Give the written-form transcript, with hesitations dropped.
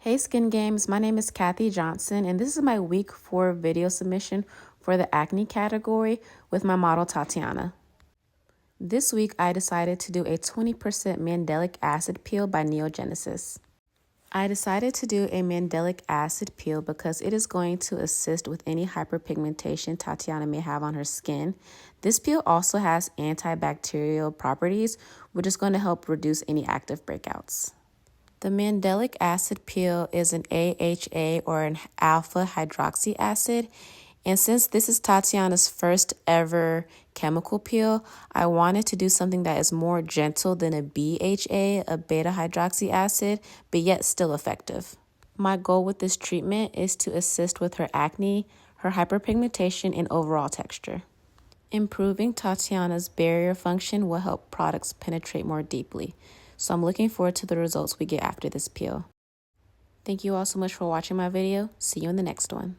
Hey Skin Games, my name is Cathy Johnson and this is my week 4 video submission for the acne category with my model Tatiana. This week I decided to do a 20% Mandelic Acid peel by NeoGenesis. I decided to do a Mandelic Acid peel because it is going to assist with any hyperpigmentation Tatiana may have on her skin. This peel also has antibacterial properties, which is going to help reduce any active breakouts. The Mandelic Acid peel is an AHA or an Alpha Hydroxy Acid, and since this is Tatiana's first ever chemical peel, I wanted to do something that is more gentle than a BHA, a Beta Hydroxy Acid, but yet still effective. My goal with this treatment is to assist with her acne, her hyperpigmentation, and overall texture. Improving Tatiana's barrier function will help products penetrate more deeply. So I'm looking forward to the results we get after this peel. Thank you all so much for watching my video. See you in the next one.